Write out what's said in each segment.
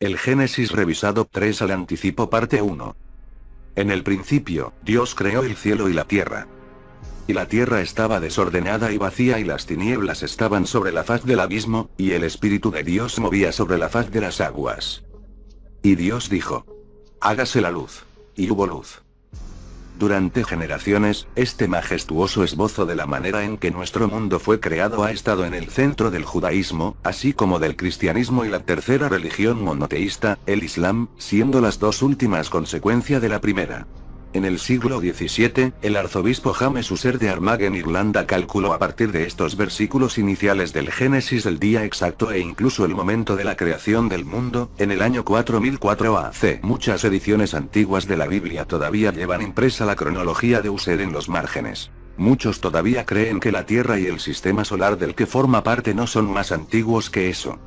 El Génesis revisado 3 al anticipo parte 1. En el principio, Dios creó el cielo y la tierra. Y la tierra estaba desordenada y vacía y las tinieblas estaban sobre la faz del abismo, y el Espíritu de Dios movía sobre la faz de las aguas. Y Dios dijo: hágase la luz. Y hubo luz. Durante generaciones, este majestuoso esbozo de la manera en que nuestro mundo fue creado ha estado en el centro del judaísmo, así como del cristianismo y la tercera religión monoteísta, el Islam, siendo las dos últimas consecuencia de la primera. En el siglo XVII, el arzobispo James User de Armagh en Irlanda calculó a partir de estos versículos iniciales del Génesis el día exacto e incluso el momento de la creación del mundo, en el año 4004 AC. Muchas ediciones antiguas de la Biblia todavía llevan impresa la cronología de User en los márgenes. Muchos todavía creen que la Tierra y el sistema solar del que forma parte no son más antiguos que eso.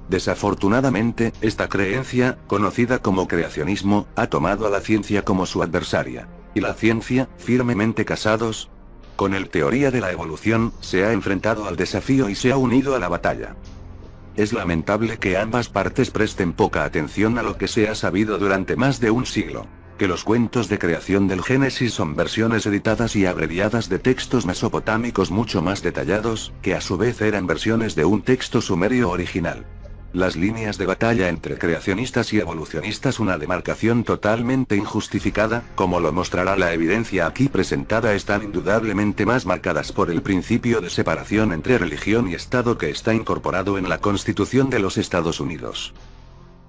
Desafortunadamente, esta creencia, conocida como creacionismo, ha tomado a la ciencia como su adversaria. Y la ciencia, firmemente casados con el teoría de la evolución, se ha enfrentado al desafío y se ha unido a la batalla. Es lamentable que ambas partes presten poca atención a lo que se ha sabido durante más de un siglo. Que los cuentos de creación del Génesis son versiones editadas y abreviadas de textos mesopotámicos mucho más detallados, que a su vez eran versiones de un texto sumerio original. Las líneas de batalla entre creacionistas y evolucionistas, una demarcación totalmente injustificada, como lo mostrará la evidencia aquí presentada, están indudablemente más marcadas por el principio de separación entre religión y Estado que está incorporado en la Constitución de los Estados Unidos.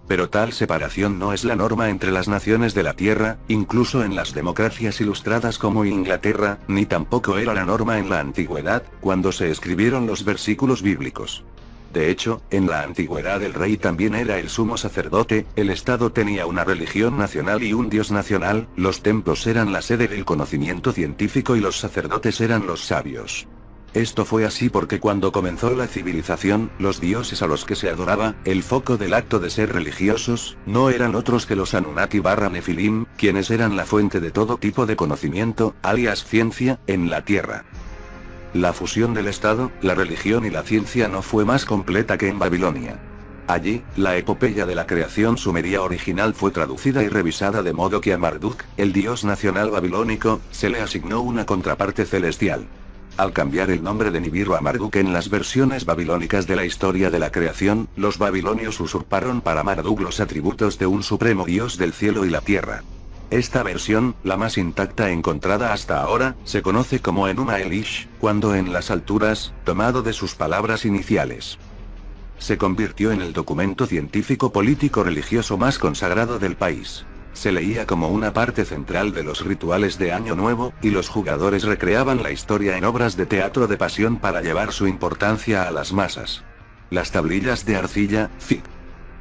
Pero tal separación no es la norma entre las naciones de la Tierra, incluso en las democracias ilustradas como Inglaterra, ni tampoco era la norma en la antigüedad, cuando se escribieron los versículos bíblicos. De hecho, en la antigüedad el rey también era el sumo sacerdote, el Estado tenía una religión nacional y un dios nacional, los templos eran la sede del conocimiento científico y los sacerdotes eran los sabios. Esto fue así porque cuando comenzó la civilización, los dioses a los que se adoraba, el foco del acto de ser religiosos, no eran otros que los Anunnaki/Nefilim, quienes eran la fuente de todo tipo de conocimiento, alias ciencia, en la Tierra. La fusión del Estado, la religión y la ciencia no fue más completa que en Babilonia. Allí, la epopeya de la creación sumeria original fue traducida y revisada de modo que a Marduk, el dios nacional babilónico, se le asignó una contraparte celestial. Al cambiar el nombre de Nibiru a Marduk en las versiones babilónicas de la historia de la creación, los babilonios usurparon para Marduk los atributos de un supremo dios del cielo y la tierra. Esta versión, la más intacta encontrada hasta ahora, se conoce como Enuma Elish, cuando en las alturas, tomado de sus palabras iniciales. Se convirtió en el documento científico político religioso más consagrado del país. Se leía como una parte central de los rituales de Año Nuevo, y los jugadores recreaban la historia en obras de teatro de pasión para llevar su importancia a las masas. Las tablillas de arcilla, Fig.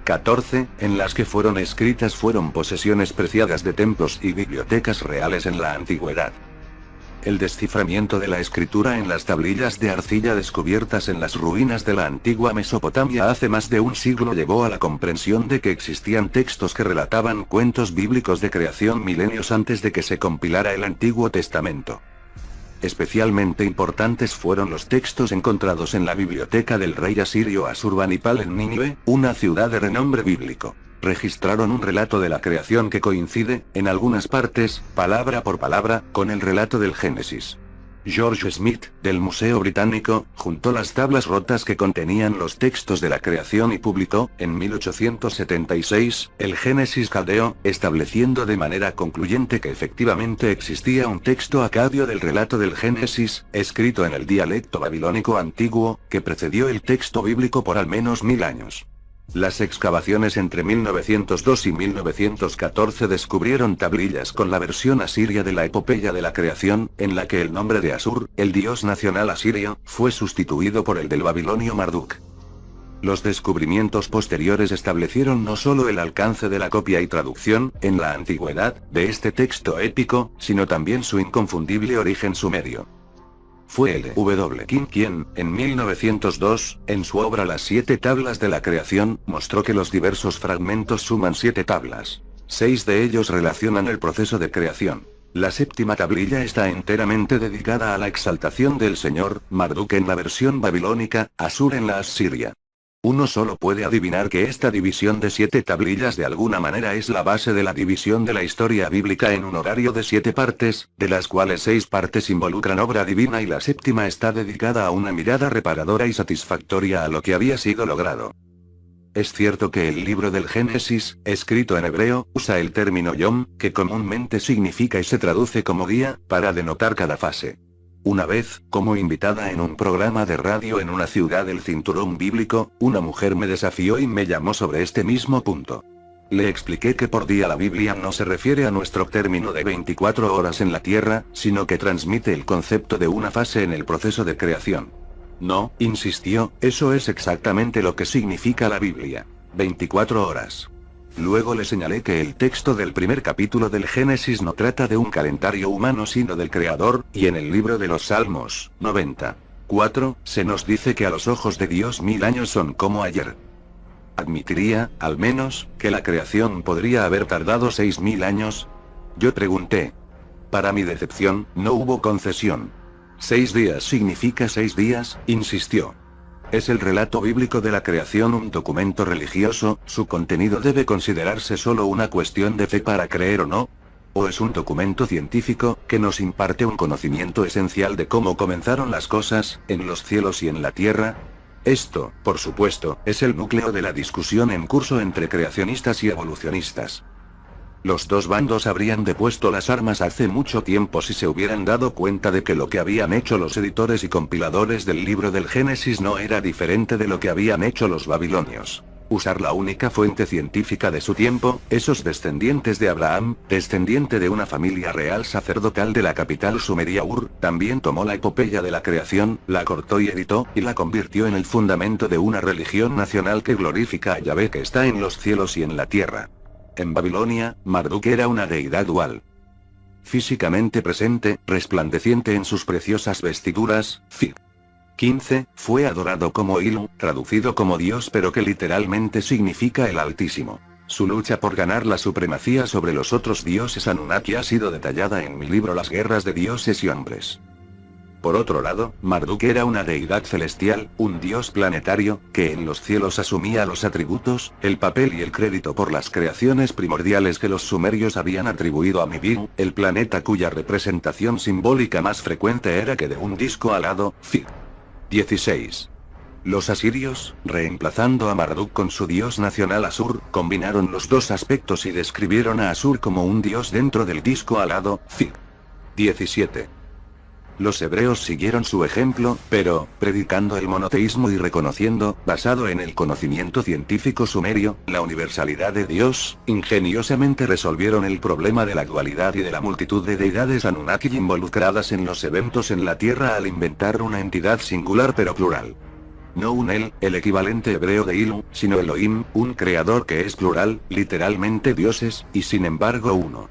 14, en las que fueron escritas fueron posesiones preciadas de templos y bibliotecas reales en la antigüedad. El desciframiento de la escritura en las tablillas de arcilla descubiertas en las ruinas de la antigua Mesopotamia hace más de un siglo llevó a la comprensión de que existían textos que relataban cuentos bíblicos de creación milenios antes de que se compilara el Antiguo Testamento. Especialmente importantes fueron los textos encontrados en la biblioteca del rey asirio Asurbanipal en Nínive, una ciudad de renombre bíblico. Registraron un relato de la creación que coincide, en algunas partes, palabra por palabra, con el relato del Génesis. George Smith, del Museo Británico, juntó las tablas rotas que contenían los textos de la creación y publicó, en 1876, el Génesis caldeo, estableciendo de manera concluyente que efectivamente existía un texto acadio del relato del Génesis, escrito en el dialecto babilónico antiguo, que precedió el texto bíblico por al menos 1000 años. Las excavaciones entre 1902 y 1914 descubrieron tablillas con la versión asiria de la epopeya de la creación, en la que el nombre de Asur, el dios nacional asirio, fue sustituido por el del babilonio Marduk. Los descubrimientos posteriores establecieron no solo el alcance de la copia y traducción, en la antigüedad, de este texto épico, sino también su inconfundible origen sumerio. Fue L. W. King quien, en 1902, en su obra Las 7 tablas de la creación, mostró que los diversos fragmentos suman 7 tablas. 6 de ellos relacionan el proceso de creación. La séptima tablilla está enteramente dedicada a la exaltación del señor, Marduk en la versión babilónica, Asur en la asiria. Uno solo puede adivinar que esta división de 7 tablillas de alguna manera es la base de la división de la historia bíblica en un horario de 7 partes, de las cuales 6 partes involucran obra divina y la séptima está dedicada a una mirada reparadora y satisfactoria a lo que había sido logrado. Es cierto que el libro del Génesis, escrito en hebreo, usa el término yom, que comúnmente significa y se traduce como guía, para denotar cada fase. Una vez, como invitada en un programa de radio en una ciudad del cinturón bíblico, una mujer me desafió y me llamó sobre este mismo punto. Le expliqué que por día la Biblia no se refiere a nuestro término de 24 horas en la Tierra, sino que transmite el concepto de una fase en el proceso de creación. No, insistió, eso es exactamente lo que significa la Biblia. 24 horas. Luego le señalé que el texto del primer capítulo del Génesis no trata de un calendario humano sino del Creador, y en el libro de los Salmos, 94, se nos dice que a los ojos de Dios 1000 años son como ayer. ¿Admitiría, al menos, que la creación podría haber tardado 6000 años? Yo pregunté. Para mi decepción, no hubo concesión. 6 días significa 6 días, insistió. ¿Es el relato bíblico de la creación un documento religioso, su contenido debe considerarse solo una cuestión de fe para creer o no? ¿O es un documento científico, que nos imparte un conocimiento esencial de cómo comenzaron las cosas, en los cielos y en la tierra? Esto, por supuesto, es el núcleo de la discusión en curso entre creacionistas y evolucionistas. Los dos bandos habrían depuesto las armas hace mucho tiempo si se hubieran dado cuenta de que lo que habían hecho los editores y compiladores del libro del Génesis no era diferente de lo que habían hecho los babilonios. Usar la única fuente científica de su tiempo, esos descendientes de Abraham, descendiente de una familia real sacerdotal de la capital sumeria Ur, también tomó la epopeya de la creación, la cortó y editó, y la convirtió en el fundamento de una religión nacional que glorifica a Yahvé que está en los cielos y en la tierra. En Babilonia, Marduk era una deidad dual. Físicamente presente, resplandeciente en sus preciosas vestiduras, Fig. 15, fue adorado como Ilu, traducido como Dios pero que literalmente significa el Altísimo. Su lucha por ganar la supremacía sobre los otros dioses Anunnaki ha sido detallada en mi libro Las guerras de dioses y hombres. Por otro lado, Marduk era una deidad celestial, un dios planetario, que en los cielos asumía los atributos, el papel y el crédito por las creaciones primordiales que los sumerios habían atribuido a Mibil, el planeta cuya representación simbólica más frecuente era que de un disco alado, Fig. 16. Los asirios, reemplazando a Marduk con su dios nacional Asur, combinaron los dos aspectos y describieron a Asur como un dios dentro del disco alado, Fig. 17. Los hebreos siguieron su ejemplo, pero, predicando el monoteísmo y reconociendo, basado en el conocimiento científico sumerio, la universalidad de Dios, ingeniosamente resolvieron el problema de la dualidad y de la multitud de deidades Anunnaki involucradas en los eventos en la Tierra al inventar una entidad singular pero plural. No un El, el equivalente hebreo de Ilu, sino Elohim, un creador que es plural, literalmente dioses, y sin embargo uno.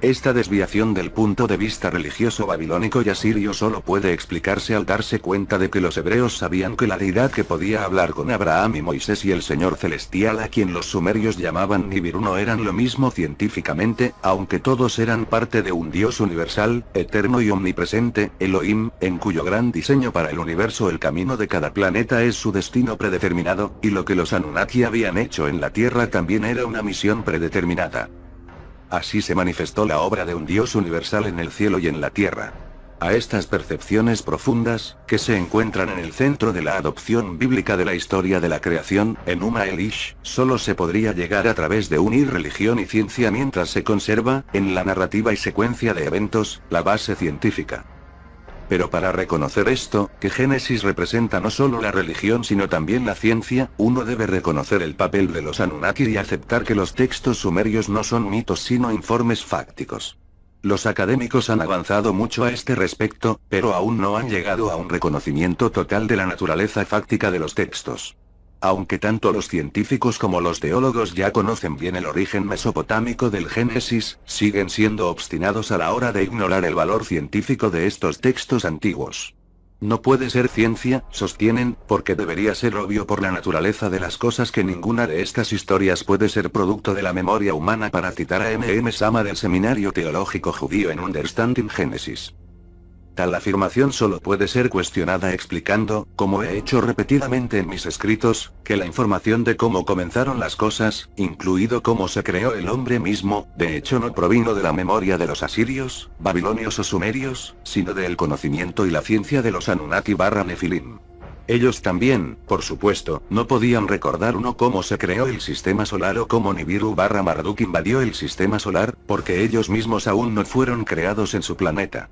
Esta desviación del punto de vista religioso babilónico y asirio solo puede explicarse al darse cuenta de que los hebreos sabían que la deidad que podía hablar con Abraham y Moisés y el Señor celestial a quien los sumerios llamaban Nibiru no eran lo mismo científicamente, aunque todos eran parte de un Dios universal, eterno y omnipresente, Elohim, en cuyo gran diseño para el universo el camino de cada planeta es su destino predeterminado, y lo que los Anunnaki habían hecho en la Tierra también era una misión predeterminada. Así se manifestó la obra de un Dios universal en el cielo y en la tierra. A estas percepciones profundas, que se encuentran en el centro de la adopción bíblica de la historia de la creación, en Uma Elish, solo se podría llegar a través de unir religión y ciencia mientras se conserva, en la narrativa y secuencia de eventos, la base científica. Pero para reconocer esto, que Génesis representa no solo la religión sino también la ciencia, uno debe reconocer el papel de los Anunnaki y aceptar que los textos sumerios no son mitos sino informes fácticos. Los académicos han avanzado mucho a este respecto, pero aún no han llegado a un reconocimiento total de la naturaleza fáctica de los textos. Aunque tanto los científicos como los teólogos ya conocen bien el origen mesopotámico del Génesis, siguen siendo obstinados a la hora de ignorar el valor científico de estos textos antiguos. No puede ser ciencia, sostienen, porque debería ser obvio por la naturaleza de las cosas que ninguna de estas historias puede ser producto de la memoria humana, para citar a M. Sama del Seminario Teológico Judío en Understanding Genesis. Tal afirmación solo puede ser cuestionada explicando, como he hecho repetidamente en mis escritos, que la información de cómo comenzaron las cosas, incluido cómo se creó el hombre mismo, de hecho no provino de la memoria de los asirios, babilonios o sumerios, sino del conocimiento y la ciencia de los Anunnaki/Nefilim. Ellos también, por supuesto, no podían recordar cómo se creó el sistema solar o cómo Nibiru/Marduk invadió el sistema solar, porque ellos mismos aún no fueron creados en su planeta.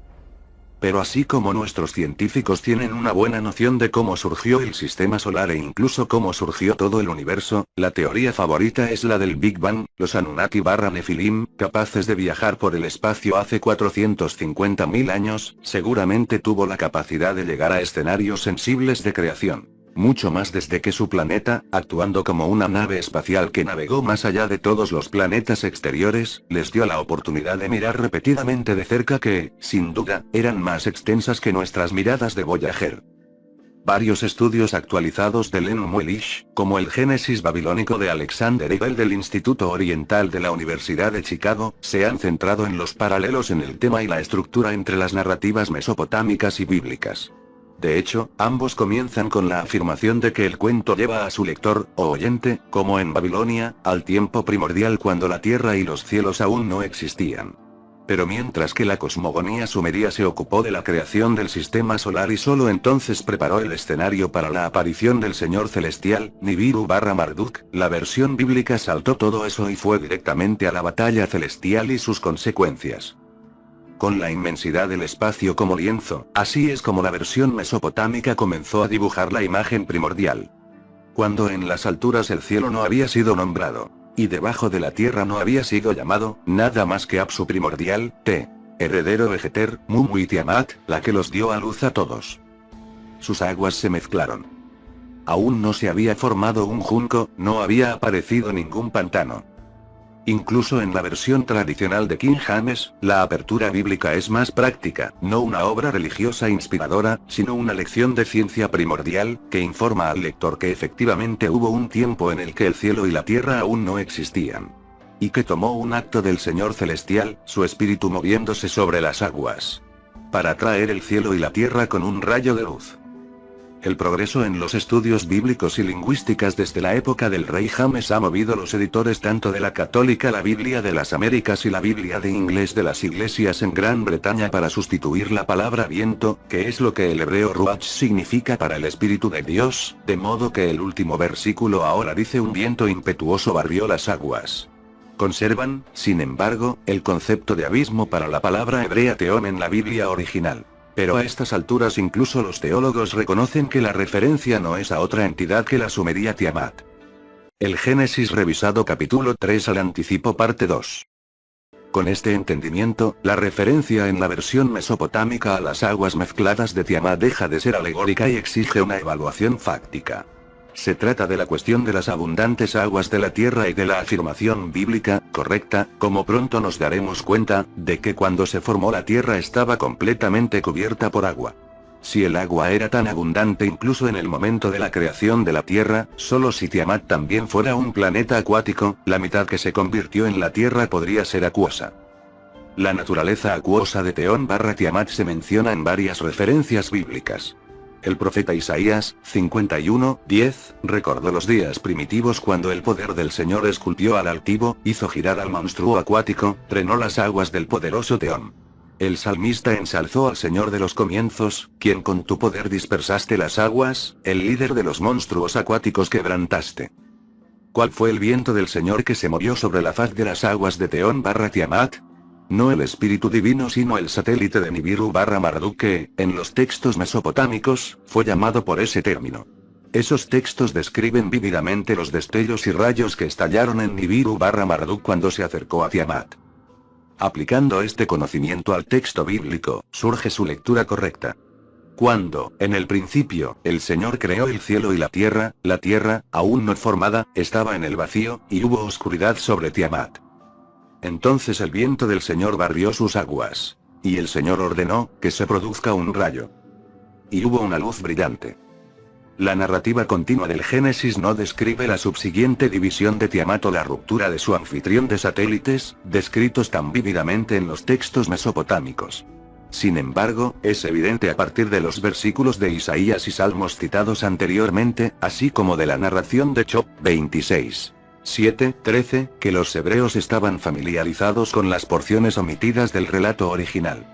Pero así como nuestros científicos tienen una buena noción de cómo surgió el sistema solar e incluso cómo surgió todo el universo, la teoría favorita es la del Big Bang, los Anunnaki/Nefilim, capaces de viajar por el espacio hace 450.000 años, seguramente tuvo la capacidad de llegar a escenarios sensibles de creación. Mucho más desde que su planeta, actuando como una nave espacial que navegó más allá de todos los planetas exteriores, les dio la oportunidad de mirar repetidamente de cerca que, sin duda, eran más extensas que nuestras miradas de Voyager. Varios estudios actualizados de Len Muelish, como el Génesis babilónico de Alexander Ebel del Instituto Oriental de la Universidad de Chicago, se han centrado en los paralelos en el tema y la estructura entre las narrativas mesopotámicas y bíblicas. De hecho, ambos comienzan con la afirmación de que el cuento lleva a su lector, o oyente, como en Babilonia, al tiempo primordial cuando la tierra y los cielos aún no existían. Pero mientras que la cosmogonía sumeria se ocupó de la creación del sistema solar y solo entonces preparó el escenario para la aparición del Señor Celestial, Nibiru/Marduk, la versión bíblica saltó todo eso y fue directamente a la batalla celestial y sus consecuencias. Con la inmensidad del espacio como lienzo, así es como la versión mesopotámica comenzó a dibujar la imagen primordial. Cuando en las alturas el cielo no había sido nombrado, y debajo de la tierra no había sido llamado, nada más que Apsu primordial, heredero de Jeter, Mumu y Tiamat, la que los dio a luz a todos. Sus aguas se mezclaron. Aún no se había formado un junco, no había aparecido ningún pantano. Incluso en la versión tradicional de King James, la apertura bíblica es más práctica, no una obra religiosa inspiradora, sino una lección de ciencia primordial, que informa al lector que efectivamente hubo un tiempo en el que el cielo y la tierra aún no existían. Y que tomó un acto del Señor Celestial, su espíritu moviéndose sobre las aguas. Para traer el cielo y la tierra con un rayo de luz. El progreso en los estudios bíblicos y lingüísticas desde la época del rey James ha movido los editores tanto de la católica la Biblia de las Américas y la Biblia de inglés de las iglesias en Gran Bretaña para sustituir la palabra viento, que es lo que el hebreo ruach significa para el Espíritu de Dios, de modo que el último versículo ahora dice un viento impetuoso barrió las aguas. Conservan, sin embargo, el concepto de abismo para la palabra hebrea teón en la Biblia original. Pero a estas alturas incluso los teólogos reconocen que la referencia no es a otra entidad que la sumeria Tiamat. El Génesis revisado capítulo 3 al anticipo parte 2. Con este entendimiento, la referencia en la versión mesopotámica a las aguas mezcladas de Tiamat deja de ser alegórica y exige una evaluación fáctica. Se trata de la cuestión de las abundantes aguas de la tierra y de la afirmación bíblica, correcta, como pronto nos daremos cuenta, de que cuando se formó la tierra estaba completamente cubierta por agua. Si el agua era tan abundante incluso en el momento de la creación de la tierra, solo si Tiamat también fuera un planeta acuático, la mitad que se convirtió en la tierra podría ser acuosa. La naturaleza acuosa de Teón/Tiamat se menciona en varias referencias bíblicas. El profeta Isaías, 51:10, recordó los días primitivos cuando el poder del Señor esculpió al altivo, hizo girar al monstruo acuático, trenó las aguas del poderoso Teón. El salmista ensalzó al Señor de los comienzos, quien con tu poder dispersaste las aguas, el líder de los monstruos acuáticos quebrantaste. ¿Cuál fue el viento del Señor que se movió sobre la faz de las aguas de Teón/Tiamat? No el espíritu divino sino el satélite de Nibiru/Marduk que, en los textos mesopotámicos, fue llamado por ese término. Esos textos describen vívidamente los destellos y rayos que estallaron en Nibiru/Marduk cuando se acercó a Tiamat. Aplicando este conocimiento al texto bíblico, surge su lectura correcta. Cuando, en el principio, el Señor creó el cielo y la tierra, aún no formada, estaba en el vacío, y hubo oscuridad sobre Tiamat. Entonces el viento del Señor barrió sus aguas. Y el Señor ordenó, que se produzca un rayo. Y hubo una luz brillante. La narrativa continua del Génesis no describe la subsiguiente división de Tiamat o la ruptura de su anfitrión de satélites, descritos tan vívidamente en los textos mesopotámicos. Sin embargo, es evidente a partir de los versículos de Isaías y Salmos citados anteriormente, así como de la narración de Job 26. 7-13, que los hebreos estaban familiarizados con las porciones omitidas del relato original.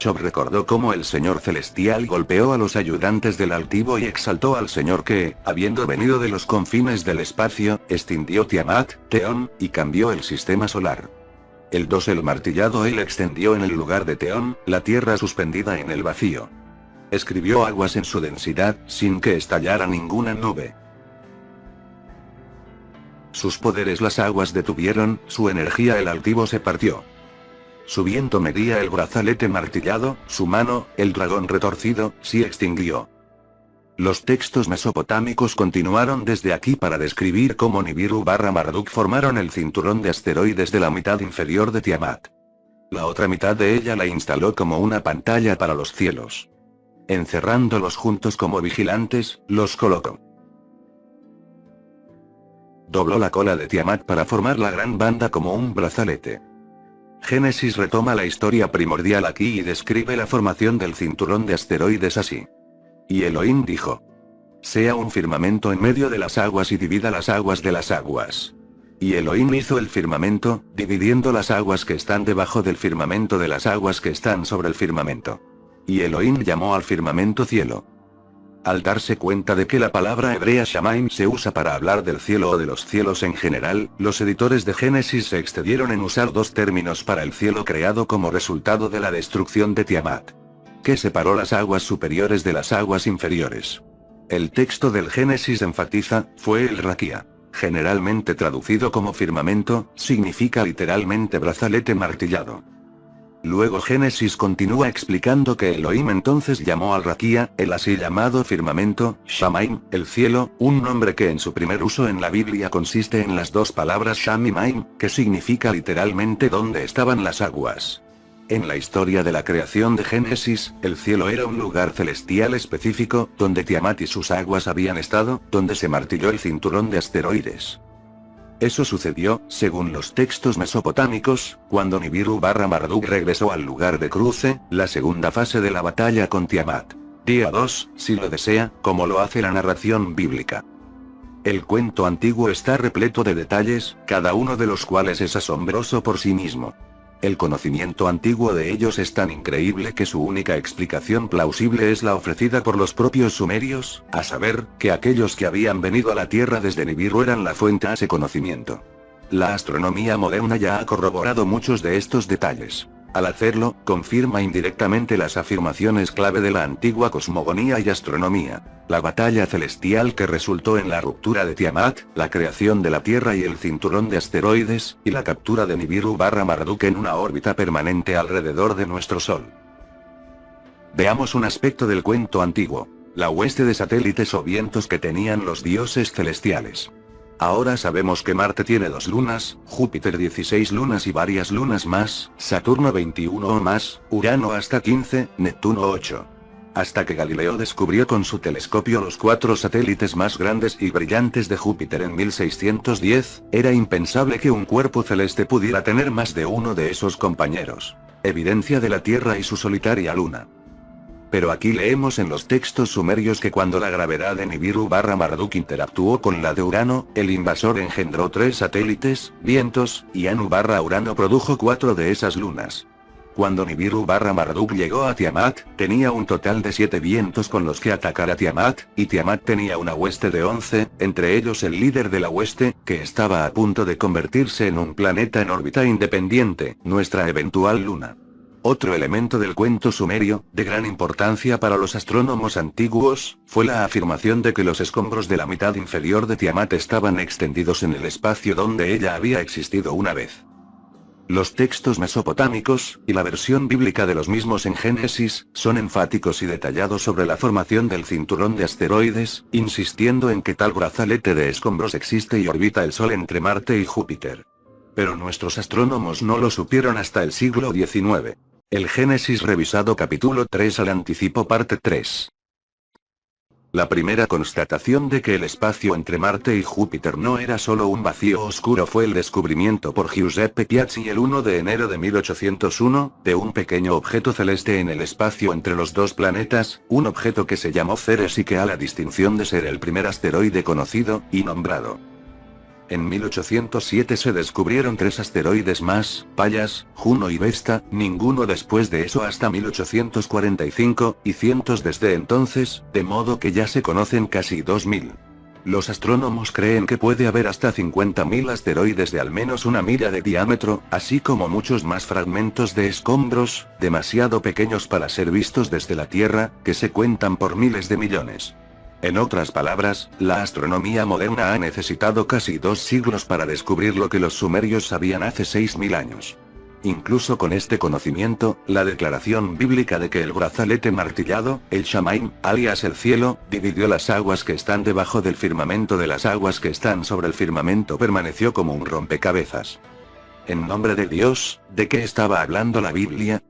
Job recordó cómo el Señor Celestial golpeó a los ayudantes del altivo y exaltó al Señor que, habiendo venido de los confines del espacio, extinguió Tiamat, Teón, y cambió el sistema solar. El dosel martillado él extendió en el lugar de Teón, la tierra suspendida en el vacío. Escribió aguas en su densidad, sin que estallara ninguna nube. Sus poderes las aguas detuvieron, su energía el altivo se partió. Su viento medía el brazalete martillado, su mano, el dragón retorcido, se extinguió. Los textos mesopotámicos continuaron desde aquí para describir cómo Nibiru-Marduk formaron el cinturón de asteroides de la mitad inferior de Tiamat. La otra mitad de ella la instaló como una pantalla para los cielos. Encerrándolos juntos como vigilantes, los colocó. Dobló la cola de Tiamat para formar la gran banda como un brazalete. Génesis retoma la historia primordial aquí y describe la formación del cinturón de asteroides así. Y Elohim dijo: sea un firmamento en medio de las aguas y divida las aguas de las aguas. Y Elohim hizo el firmamento, dividiendo las aguas que están debajo del firmamento de las aguas que están sobre el firmamento. Y Elohim llamó al firmamento cielo. Al darse cuenta de que la palabra hebrea Shamaim se usa para hablar del cielo o de los cielos en general, los editores de Génesis se excedieron en usar dos términos para el cielo creado como resultado de la destrucción de Tiamat, que separó las aguas superiores de las aguas inferiores. El texto del Génesis enfatiza, fue el Raquía. Generalmente traducido como firmamento, significa literalmente brazalete martillado. Luego Génesis continúa explicando que Elohim entonces llamó al Raquía, el así llamado firmamento, Shamaim, el cielo, un nombre que en su primer uso en la Biblia consiste en las dos palabras Sham y Maim, que significa literalmente donde estaban las aguas. En la historia de la creación de Génesis, el cielo era un lugar celestial específico, donde Tiamat y sus aguas habían estado, donde se martilló el cinturón de asteroides. Eso sucedió, según los textos mesopotámicos, cuando Nibiru-Marduk regresó al lugar de cruce, la segunda fase de la batalla con Tiamat. Día 2, si lo desea, como lo hace la narración bíblica. El cuento antiguo está repleto de detalles, cada uno de los cuales es asombroso por sí mismo. El conocimiento antiguo de ellos es tan increíble que su única explicación plausible es la ofrecida por los propios sumerios, a saber, que aquellos que habían venido a la Tierra desde Nibiru eran la fuente a ese conocimiento. La astronomía moderna ya ha corroborado muchos de estos detalles. Al hacerlo, confirma indirectamente las afirmaciones clave de la antigua cosmogonía y astronomía. La batalla celestial que resultó en la ruptura de Tiamat, la creación de la Tierra y el cinturón de asteroides, y la captura de Nibiru-Marduk en una órbita permanente alrededor de nuestro Sol. Veamos un aspecto del cuento antiguo: la hueste de satélites o vientos que tenían los dioses celestiales. Ahora sabemos que Marte tiene 2 lunas, Júpiter 16 lunas y varias lunas más, Saturno 21 o más, Urano hasta 15, Neptuno 8. Hasta que Galileo descubrió con su telescopio los 4 satélites más grandes y brillantes de Júpiter en 1610, era impensable que un cuerpo celeste pudiera tener más de uno de esos compañeros. Evidencia de la Tierra y su solitaria luna. Pero aquí leemos en los textos sumerios que cuando la gravedad de Nibiru-Marduk interactuó con la de Urano, el invasor engendró 3 satélites, vientos, y Anu-Urano produjo 4 de esas lunas. Cuando Nibiru-Marduk llegó a Tiamat, tenía un total de 7 vientos con los que atacar a Tiamat, y Tiamat tenía una hueste de 11, entre ellos el líder de la hueste, que estaba a punto de convertirse en un planeta en órbita independiente, nuestra eventual luna. Otro elemento del cuento sumerio, de gran importancia para los astrónomos antiguos, fue la afirmación de que los escombros de la mitad inferior de Tiamat estaban extendidos en el espacio donde ella había existido una vez. Los textos mesopotámicos, y la versión bíblica de los mismos en Génesis, son enfáticos y detallados sobre la formación del cinturón de asteroides, insistiendo en que tal brazalete de escombros existe y orbita el Sol entre Marte y Júpiter. Pero nuestros astrónomos no lo supieron hasta el siglo XIX. El Génesis revisado capítulo 3 al anticipo parte 3. La primera constatación de que el espacio entre Marte y Júpiter no era solo un vacío oscuro fue el descubrimiento por Giuseppe Piazzi el 1 de enero de 1801, de un pequeño objeto celeste en el espacio entre los dos planetas, un objeto que se llamó Ceres y que ha la distinción de ser el primer asteroide conocido y nombrado. En 1807 se descubrieron 3 asteroides más, Pallas, Juno y Vesta, ninguno después de eso hasta 1845, y cientos desde entonces, de modo que ya se conocen casi 2000. Los astrónomos creen que puede haber hasta 50.000 asteroides de al menos 1 milla de diámetro, así como muchos más fragmentos de escombros, demasiado pequeños para ser vistos desde la Tierra, que se cuentan por miles de millones. En otras palabras, la astronomía moderna ha necesitado casi 2 siglos para descubrir lo que los sumerios sabían hace 6.000 años. Incluso con este conocimiento, la declaración bíblica de que el brazalete martillado, el Shamaim, alias el cielo, dividió las aguas que están debajo del firmamento de las aguas que están sobre el firmamento permaneció como un rompecabezas. En nombre de Dios, ¿de qué estaba hablando la Biblia?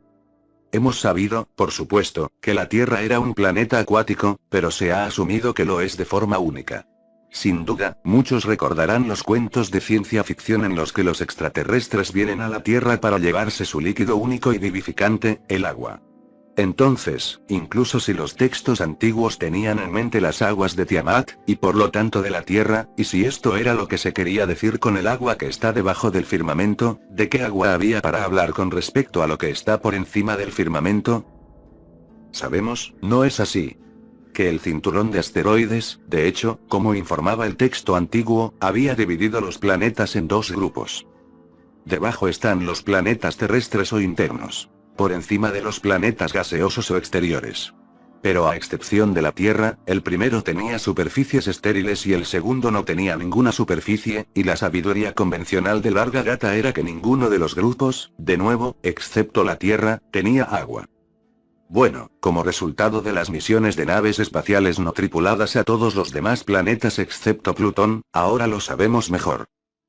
Hemos sabido, por supuesto, que la Tierra era un planeta acuático, pero se ha asumido que lo es de forma única. Sin duda, muchos recordarán los cuentos de ciencia ficción en los que los extraterrestres vienen a la Tierra para llevarse su líquido único y vivificante, el agua. Entonces, incluso si los textos antiguos tenían en mente las aguas de Tiamat, y por lo tanto de la Tierra, y si esto era lo que se quería decir con el agua que está debajo del firmamento, ¿de qué agua había para hablar con respecto a lo que está por encima del firmamento? Sabemos, no es así. Que el cinturón de asteroides, de hecho, como informaba el texto antiguo, había dividido los planetas en 2 grupos. Debajo están los planetas terrestres o internos. Por encima de los planetas gaseosos o exteriores. Pero a excepción de la Tierra, el primero tenía superficies estériles y el segundo no tenía ninguna superficie, y la sabiduría convencional de larga data era que ninguno de los grupos, de nuevo, excepto la Tierra, tenía agua. Bueno, como resultado de las misiones de naves espaciales no tripuladas a todos los demás planetas excepto Plutón, ahora lo sabemos mejor.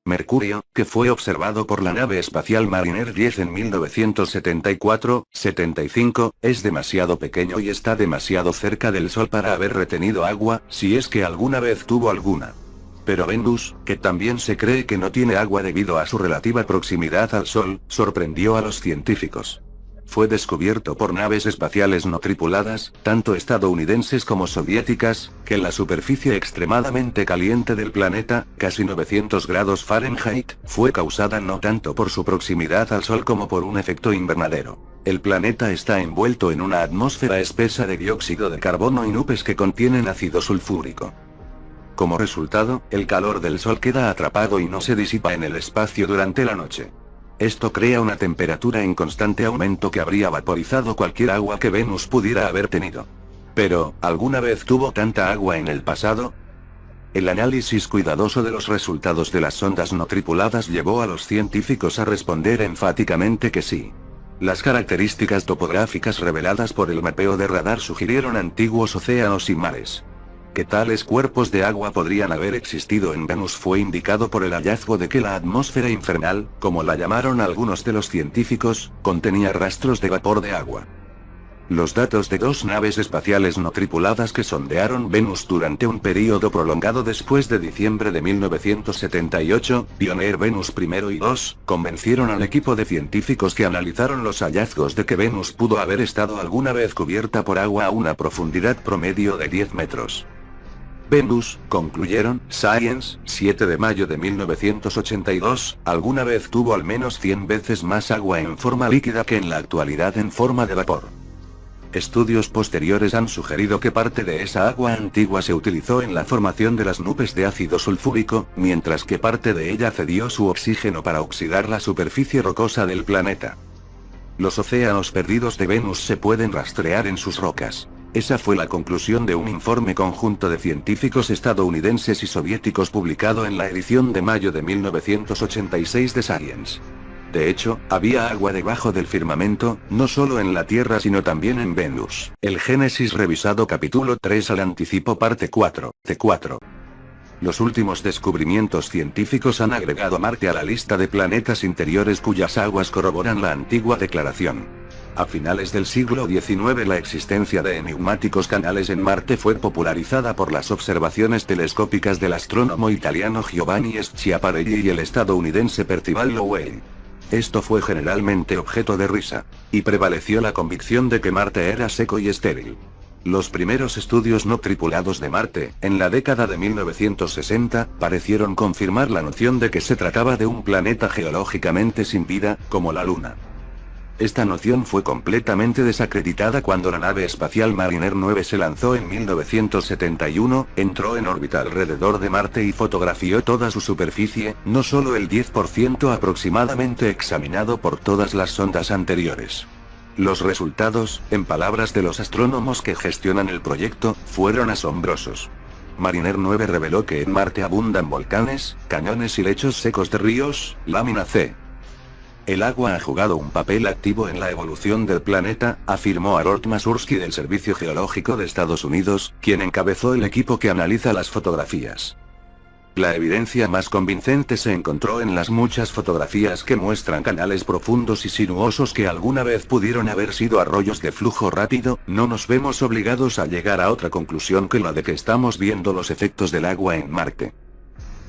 Mercurio, que fue observado por la nave espacial Mariner 10 en 1974-75, es demasiado pequeño y está demasiado cerca del Sol para haber retenido agua, si es que alguna vez tuvo alguna. Pero Venus, que también se cree que no tiene agua debido a su relativa proximidad al Sol, sorprendió a los científicos. Fue descubierto por naves espaciales no tripuladas, tanto estadounidenses como soviéticas, que la superficie extremadamente caliente del planeta, casi 900 grados Fahrenheit, fue causada no tanto por su proximidad al Sol como por un efecto invernadero. El planeta está envuelto en una atmósfera espesa de dióxido de carbono y nubes que contienen ácido sulfúrico. Como resultado, el calor del Sol queda atrapado y no se disipa en el espacio durante la noche. Esto crea una temperatura en constante aumento que habría vaporizado cualquier agua que Venus pudiera haber tenido. Pero, ¿alguna vez tuvo tanta agua en el pasado? El análisis cuidadoso de los resultados de las sondas no tripuladas llevó a los científicos a responder enfáticamente que sí. Las características topográficas reveladas por el mapeo de radar sugirieron antiguos océanos y mares. Que tales cuerpos de agua podrían haber existido en Venus fue indicado por el hallazgo de que la atmósfera infernal, como la llamaron algunos de los científicos, contenía rastros de vapor de agua. Los datos de 2 naves espaciales no tripuladas que sondearon Venus durante un período prolongado después de diciembre de 1978, Pioneer Venus I y II, convencieron al equipo de científicos que analizaron los hallazgos de que Venus pudo haber estado alguna vez cubierta por agua a una profundidad promedio de 10 metros. Venus, concluyeron, Science, 7 de mayo de 1982, alguna vez tuvo al menos 100 veces más agua en forma líquida que en la actualidad en forma de vapor. Estudios posteriores han sugerido que parte de esa agua antigua se utilizó en la formación de las nubes de ácido sulfúrico, mientras que parte de ella cedió su oxígeno para oxidar la superficie rocosa del planeta. Los océanos perdidos de Venus se pueden rastrear en sus rocas. Esa fue la conclusión de un informe conjunto de científicos estadounidenses y soviéticos publicado en la edición de mayo de 1986 de Science. De hecho, había agua debajo del firmamento, no solo en la Tierra sino también en Venus. El Génesis revisado capítulo 3 al anticipo parte 4, T4. Los últimos descubrimientos científicos han agregado a Marte a la lista de planetas interiores cuyas aguas corroboran la antigua declaración. A finales del siglo XIX la existencia de enigmáticos canales en Marte fue popularizada por las observaciones telescópicas del astrónomo italiano Giovanni Schiaparelli y el estadounidense Percival Lowell. Esto fue generalmente objeto de risa, y prevaleció la convicción de que Marte era seco y estéril. Los primeros estudios no tripulados de Marte, en la década de 1960, parecieron confirmar la noción de que se trataba de un planeta geológicamente sin vida, como la Luna. Esta noción fue completamente desacreditada cuando la nave espacial Mariner 9 se lanzó en 1971, entró en órbita alrededor de Marte y fotografió toda su superficie, no solo el 10% aproximadamente examinado por todas las sondas anteriores. Los resultados, en palabras de los astrónomos que gestionan el proyecto, fueron asombrosos. Mariner 9 reveló que en Marte abundan volcanes, cañones y lechos secos de ríos, lámina C. El agua ha jugado un papel activo en la evolución del planeta, afirmó Harold Masursky del Servicio Geológico de Estados Unidos, quien encabezó el equipo que analiza las fotografías. La evidencia más convincente se encontró en las muchas fotografías que muestran canales profundos y sinuosos que alguna vez pudieron haber sido arroyos de flujo rápido. No nos vemos obligados a llegar a otra conclusión que la de que estamos viendo los efectos del agua en Marte.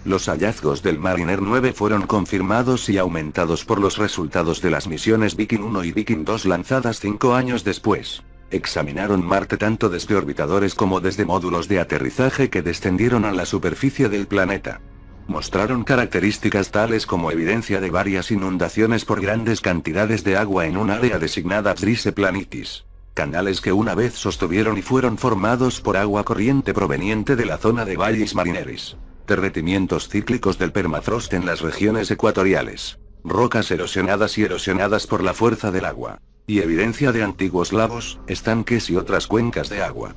Los hallazgos del Mariner 9 fueron confirmados y aumentados por los resultados de las misiones Viking 1 y Viking 2 lanzadas 5 años después. Examinaron Marte tanto desde orbitadores como desde módulos de aterrizaje que descendieron a la superficie del planeta. Mostraron características tales como evidencia de varias inundaciones por grandes cantidades de agua en un área designada Drise Planitis. Canales que una vez sostuvieron y fueron formados por agua corriente proveniente de la zona de Valles Marineris. Derretimientos cíclicos del permafrost en las regiones ecuatoriales. Rocas erosionadas y erosionadas por la fuerza del agua. Y evidencia de antiguos lagos, estanques y otras cuencas de agua.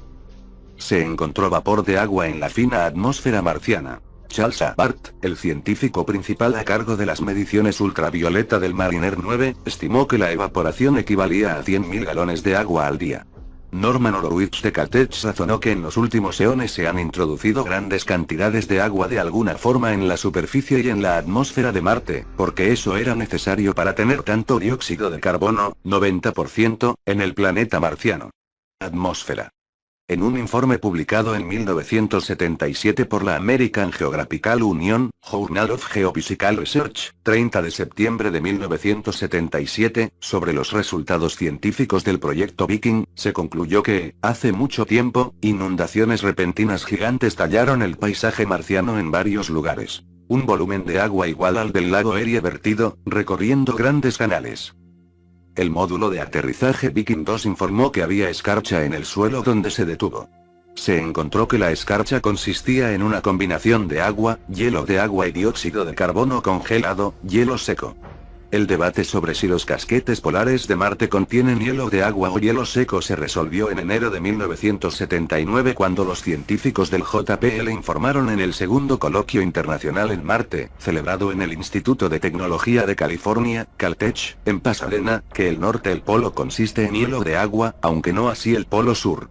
Se encontró vapor de agua en la fina atmósfera marciana. Charles A. Bart, el científico principal a cargo de las mediciones ultravioleta del Mariner 9, estimó que la evaporación equivalía a 100.000 galones de agua al día. Norman Horowitz de Caltech razonó que en los últimos eones se han introducido grandes cantidades de agua de alguna forma en la superficie y en la atmósfera de Marte, porque eso era necesario para tener tanto dióxido de carbono, 90%, en el planeta marciano. Atmósfera. En un informe publicado en 1977 por la American Geographical Union, Journal of Geophysical Research, 30 de septiembre de 1977, sobre los resultados científicos del proyecto Viking, se concluyó que, hace mucho tiempo, inundaciones repentinas gigantes tallaron el paisaje marciano en varios lugares. Un volumen de agua igual al del lago Erie vertido, recorriendo grandes canales. El módulo de aterrizaje Viking 2 informó que había escarcha en el suelo donde se detuvo. Se encontró que la escarcha consistía en una combinación de agua, hielo de agua y dióxido de carbono congelado, hielo seco. El debate sobre si los casquetes polares de Marte contienen hielo de agua o hielo seco se resolvió en enero de 1979 cuando los científicos del JPL informaron en el segundo coloquio internacional en Marte, celebrado en el Instituto de Tecnología de California, Caltech, en Pasadena, que el norte del polo consiste en hielo de agua, aunque no así el polo sur.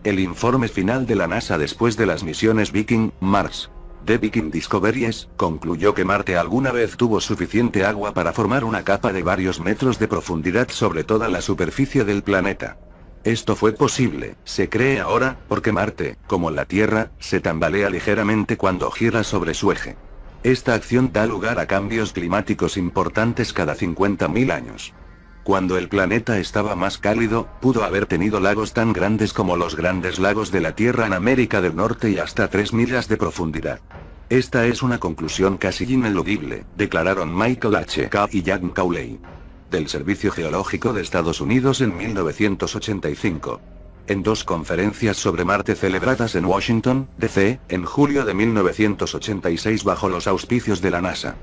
El informe final de la NASA después de las misiones Viking, Mars, The Viking Discoveries, concluyó que Marte alguna vez tuvo suficiente agua para formar una capa de varios metros de profundidad sobre toda la superficie del planeta. Esto fue posible, se cree ahora, porque Marte, como la Tierra, se tambalea ligeramente cuando gira sobre su eje. Esta acción da lugar a cambios climáticos importantes cada 50.000 años. Cuando el planeta estaba más cálido, pudo haber tenido lagos tan grandes como los grandes lagos de la Tierra en América del Norte y hasta 3 millas de profundidad. Esta es una conclusión casi ineludible, declararon Michael H. K. y Jack Cawley, del Servicio Geológico de Estados Unidos en 1985. En dos conferencias sobre Marte celebradas en Washington, D.C., en julio de 1986 bajo los auspicios de la NASA.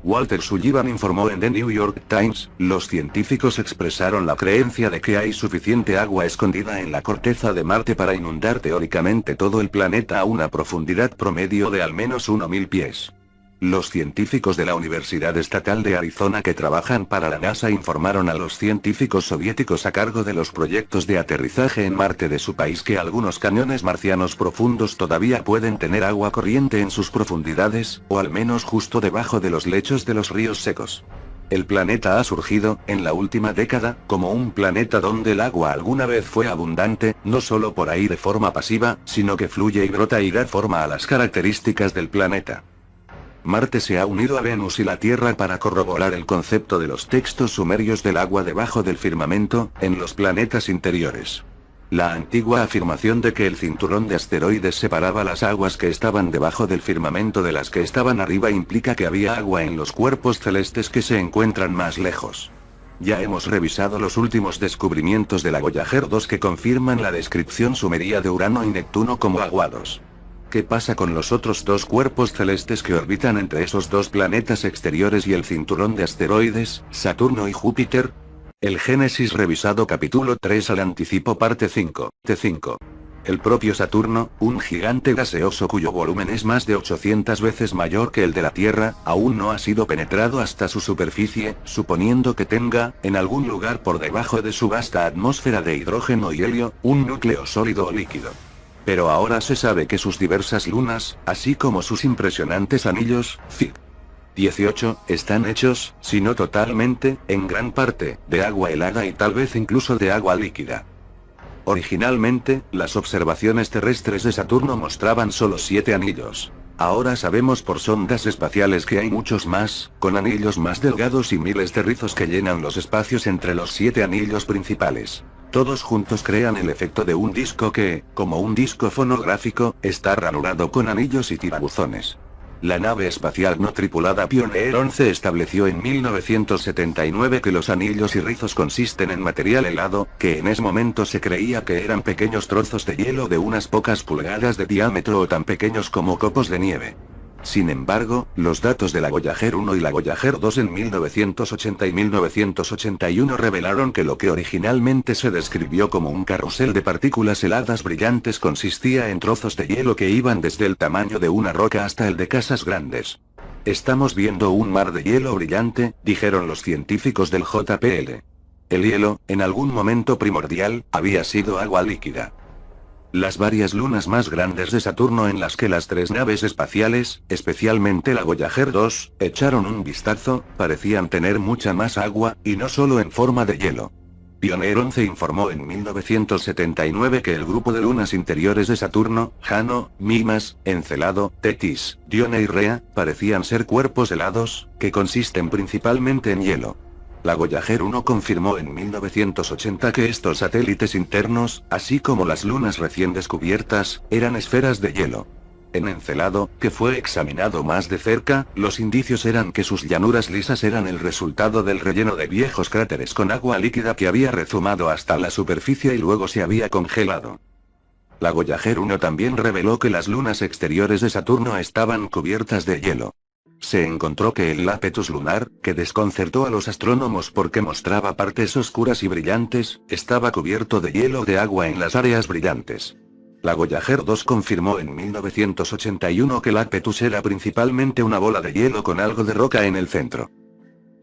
Walter Sullivan informó en The New York Times, los científicos expresaron la creencia de que hay suficiente agua escondida en la corteza de Marte para inundar teóricamente todo el planeta a una profundidad promedio de al menos 1.000 pies. Los científicos de la Universidad Estatal de Arizona que trabajan para la NASA informaron a los científicos soviéticos a cargo de los proyectos de aterrizaje en Marte de su país que algunos cañones marcianos profundos todavía pueden tener agua corriente en sus profundidades, o al menos justo debajo de los lechos de los ríos secos. El planeta ha surgido, en la última década, como un planeta donde el agua alguna vez fue abundante, no solo por ahí de forma pasiva, sino que fluye y brota y da forma a las características del planeta. Marte se ha unido a Venus y la Tierra para corroborar el concepto de los textos sumerios del agua debajo del firmamento, en los planetas interiores. La antigua afirmación de que el cinturón de asteroides separaba las aguas que estaban debajo del firmamento de las que estaban arriba implica que había agua en los cuerpos celestes que se encuentran más lejos. Ya hemos revisado los últimos descubrimientos de la Voyager 2 que confirman la descripción sumeria de Urano y Neptuno como aguados. ¿Qué pasa con los otros dos cuerpos celestes que orbitan entre esos dos planetas exteriores y el cinturón de asteroides, Saturno y Júpiter? El Génesis revisado capítulo 3 al anticipo parte 5, T5. El propio Saturno, un gigante gaseoso cuyo volumen es más de 800 veces mayor que el de la Tierra, aún no ha sido penetrado hasta su superficie, suponiendo que tenga, en algún lugar por debajo de su vasta atmósfera de hidrógeno y helio, un núcleo sólido o líquido. Pero ahora se sabe que sus diversas lunas, así como sus impresionantes anillos, Fig. 18, están hechos, si no totalmente, en gran parte, de agua helada y tal vez incluso de agua líquida. Originalmente, las observaciones terrestres de Saturno mostraban solo 7 anillos. Ahora sabemos por sondas espaciales que hay muchos más, con anillos más delgados y miles de rizos que llenan los espacios entre los 7 anillos principales. Todos juntos crean el efecto de un disco que, como un disco fonográfico, está ranurado con anillos y tirabuzones. La nave espacial no tripulada Pioneer 11 estableció en 1979 que los anillos y rizos consisten en material helado, que en ese momento se creía que eran pequeños trozos de hielo de unas pocas pulgadas de diámetro o tan pequeños como copos de nieve. Sin embargo, los datos de la Voyager 1 y la Voyager 2 en 1980 y 1981 revelaron que lo que originalmente se describió como un carrusel de partículas heladas brillantes consistía en trozos de hielo que iban desde el tamaño de una roca hasta el de casas grandes. Estamos viendo un mar de hielo brillante, dijeron los científicos del JPL. El hielo, en algún momento primordial, había sido agua líquida. Las varias lunas más grandes de Saturno en las que las 3 naves espaciales, especialmente la Voyager 2, echaron un vistazo, parecían tener mucha más agua, y no solo en forma de hielo. Pioneer 11 informó en 1979 que el grupo de lunas interiores de Saturno, Jano, Mimas, Encelado, Tetis, Dione y Rea, parecían ser cuerpos helados, que consisten principalmente en hielo. La Voyager 1 confirmó en 1980 que estos satélites internos, así como las lunas recién descubiertas, eran esferas de hielo. En Encelado, que fue examinado más de cerca, los indicios eran que sus llanuras lisas eran el resultado del relleno de viejos cráteres con agua líquida que había rezumado hasta la superficie y luego se había congelado. La Voyager 1 también reveló que las lunas exteriores de Saturno estaban cubiertas de hielo. Se encontró que el lápetus lunar, que desconcertó a los astrónomos porque mostraba partes oscuras y brillantes, estaba cubierto de hielo de agua en las áreas brillantes. La Voyager 2 confirmó en 1981 que el lápetus era principalmente una bola de hielo con algo de roca en el centro.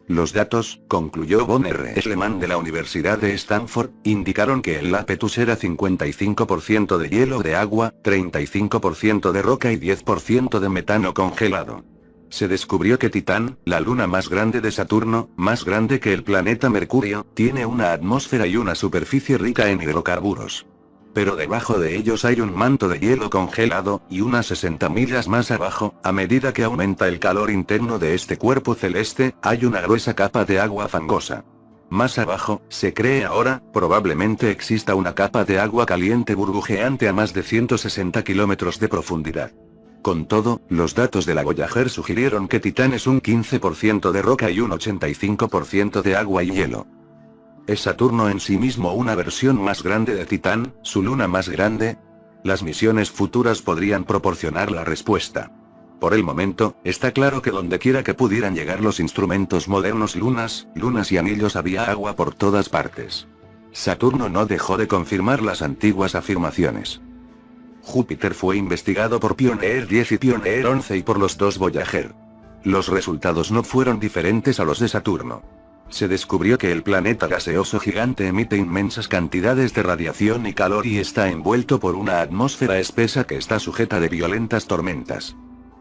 Los datos, concluyó Von R. Schleman de la Universidad de Stanford, indicaron que el lápetus era 55% de hielo de agua, 35% de roca y 10% de metano congelado. Se descubrió que Titán, la luna más grande de Saturno, más grande que el planeta Mercurio, tiene una atmósfera y una superficie rica en hidrocarburos. Pero debajo de ellos hay un manto de hielo congelado, y unas 60 millas más abajo, a medida que aumenta el calor interno de este cuerpo celeste, hay una gruesa capa de agua fangosa. Más abajo, se cree ahora, probablemente exista una capa de agua caliente burbujeante a más de 160 kilómetros de profundidad. Con todo, los datos de la Voyager sugirieron que Titán es un 15% de roca y un 85% de agua y hielo. ¿Es Saturno en sí mismo una versión más grande de Titán, su luna más grande? Las misiones futuras podrían proporcionar la respuesta. Por el momento, está claro que dondequiera que pudieran llegar los instrumentos modernos lunas y anillos había agua por todas partes. Saturno no dejó de confirmar las antiguas afirmaciones. Júpiter fue investigado por Pioneer 10 y Pioneer 11 y por los dos Voyager. Los resultados no fueron diferentes a los de Saturno. Se descubrió que el planeta gaseoso gigante emite inmensas cantidades de radiación y calor y está envuelto por una atmósfera espesa que está sujeta de violentas tormentas.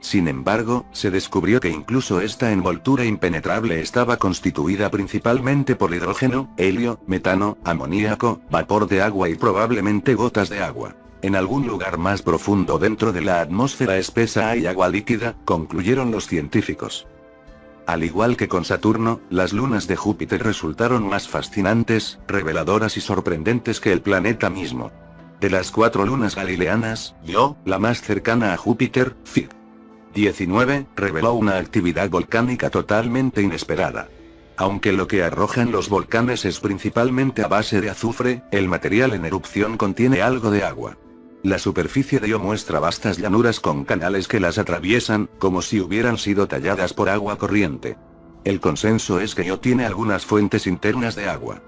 Sin embargo, se descubrió que incluso esta envoltura impenetrable estaba constituida principalmente por hidrógeno, helio, metano, amoníaco, vapor de agua y probablemente gotas de agua. En algún lugar más profundo dentro de la atmósfera espesa hay agua líquida, concluyeron los científicos. Al igual que con Saturno, las lunas de Júpiter resultaron más fascinantes, reveladoras y sorprendentes que el planeta mismo. De las 4 lunas galileanas, Io, la más cercana a Júpiter, Fig. 19, reveló una actividad volcánica totalmente inesperada. Aunque lo que arrojan los volcanes es principalmente a base de azufre, el material en erupción contiene algo de agua. La superficie de Io muestra vastas llanuras con canales que las atraviesan, como si hubieran sido talladas por agua corriente. El consenso es que Io tiene algunas fuentes internas de agua.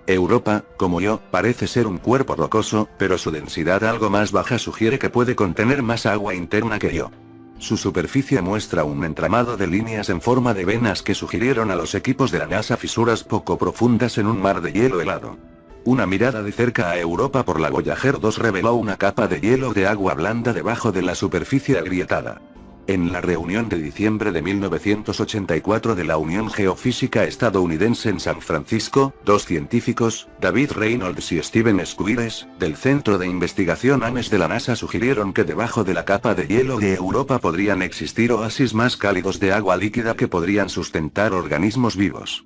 Europa, como Io, parece ser un cuerpo rocoso, pero su densidad algo más baja sugiere que puede contener más agua interna que Io. Su superficie muestra un entramado de líneas en forma de venas que sugirieron a los equipos de la NASA fisuras poco profundas en un mar de hielo helado. Una mirada de cerca a Europa por la Voyager 2 reveló una capa de hielo de agua blanda debajo de la superficie agrietada. En la reunión de diciembre de 1984 de la Unión Geofísica Estadounidense en San Francisco, 2 científicos, David Reynolds y Steven Squires, del Centro de Investigación Ames de la NASA sugirieron que debajo de la capa de hielo de Europa podrían existir oasis más cálidos de agua líquida que podrían sustentar organismos vivos.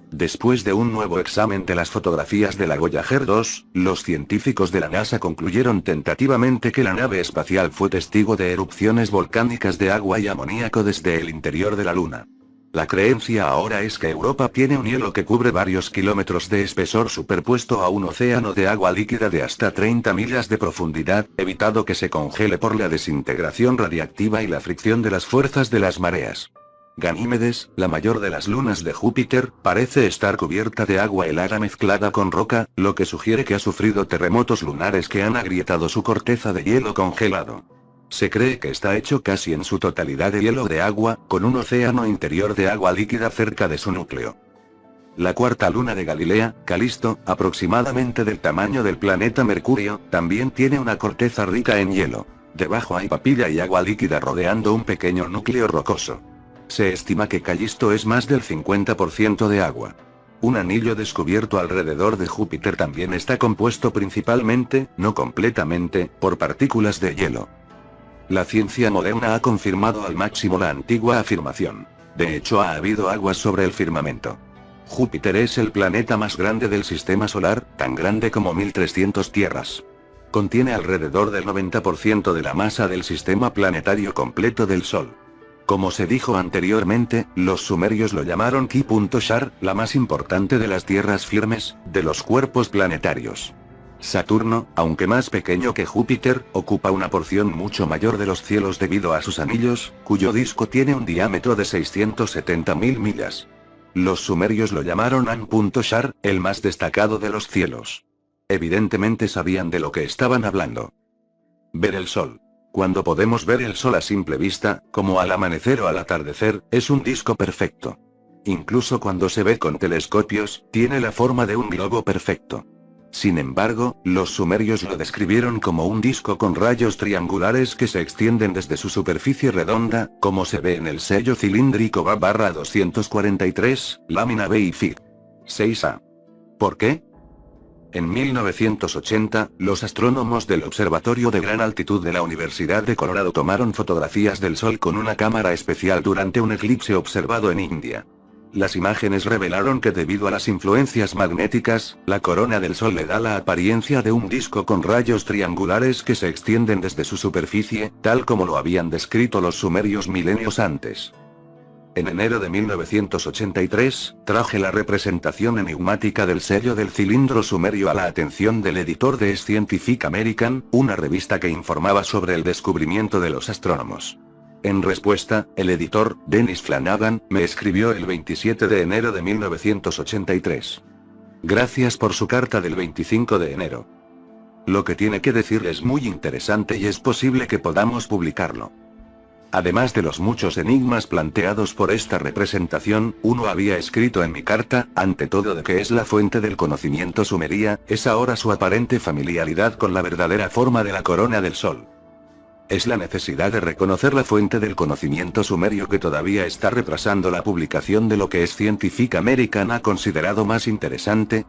Después de un nuevo examen de las fotografías de la Voyager 2, los científicos de la NASA concluyeron tentativamente que la nave espacial fue testigo de erupciones volcánicas de agua y amoníaco desde el interior de la Luna. La creencia ahora es que Europa tiene un hielo que cubre varios kilómetros de espesor superpuesto a un océano de agua líquida de hasta 30 millas de profundidad, evitado que se congele por la desintegración radiactiva y la fricción de las fuerzas de las mareas. Ganímedes, la mayor de las lunas de Júpiter, parece estar cubierta de agua helada mezclada con roca, lo que sugiere que ha sufrido terremotos lunares que han agrietado su corteza de hielo congelado. Se cree que está hecho casi en su totalidad de hielo de agua, con un océano interior de agua líquida cerca de su núcleo. La cuarta luna de Galilea, Calisto, aproximadamente del tamaño del planeta Mercurio, también tiene una corteza rica en hielo. Debajo hay papilla y agua líquida rodeando un pequeño núcleo rocoso. Se estima que Callisto es más del 50% de agua. Un anillo descubierto alrededor de Júpiter también está compuesto principalmente, no completamente, por partículas de hielo. La ciencia moderna ha confirmado al máximo la antigua afirmación. De hecho, ha habido aguas sobre el firmamento. Júpiter es el planeta más grande del sistema solar, tan grande como 1300 tierras. Contiene alrededor del 90% de la masa del sistema planetario completo del Sol. Como se dijo anteriormente, los sumerios lo llamaron Ki.Shar, la más importante de las tierras firmes, de los cuerpos planetarios. Saturno, aunque más pequeño que Júpiter, ocupa una porción mucho mayor de los cielos debido a sus anillos, cuyo disco tiene un diámetro de 670.000 millas. Los sumerios lo llamaron An.Shar, el más destacado de los cielos. Evidentemente sabían de lo que estaban hablando. Ver el Sol. Cuando podemos ver el Sol a simple vista, como al amanecer o al atardecer, es un disco perfecto. Incluso cuando se ve con telescopios, tiene la forma de un globo perfecto. Sin embargo, los sumerios lo describieron como un disco con rayos triangulares que se extienden desde su superficie redonda, como se ve en el sello cilíndrico BA-243, lámina B y Fig. 6a. ¿Por qué? En 1980, los astrónomos del Observatorio de Gran Altitud de la Universidad de Colorado tomaron fotografías del Sol con una cámara especial durante un eclipse observado en India. Las imágenes revelaron que debido a las influencias magnéticas, la corona del Sol le da la apariencia de un disco con rayos triangulares que se extienden desde su superficie, tal como lo habían descrito los sumerios milenios antes. En enero de 1983, traje la representación enigmática del sello del cilindro sumerio a la atención del editor de Scientific American, una revista que informaba sobre el descubrimiento de los astrónomos. En respuesta, el editor, Dennis Flanagan, me escribió el 27 de enero de 1983. Gracias por su carta del 25 de enero. Lo que tiene que decir es muy interesante y es posible que podamos publicarlo. Además de los muchos enigmas planteados por esta representación, uno había escrito en mi carta, ante todo de que es la fuente del conocimiento sumeria, es ahora su aparente familiaridad con la verdadera forma de la corona del Sol. Es la necesidad de reconocer la fuente del conocimiento sumerio que todavía está retrasando la publicación de lo que Scientific American ha considerado más interesante.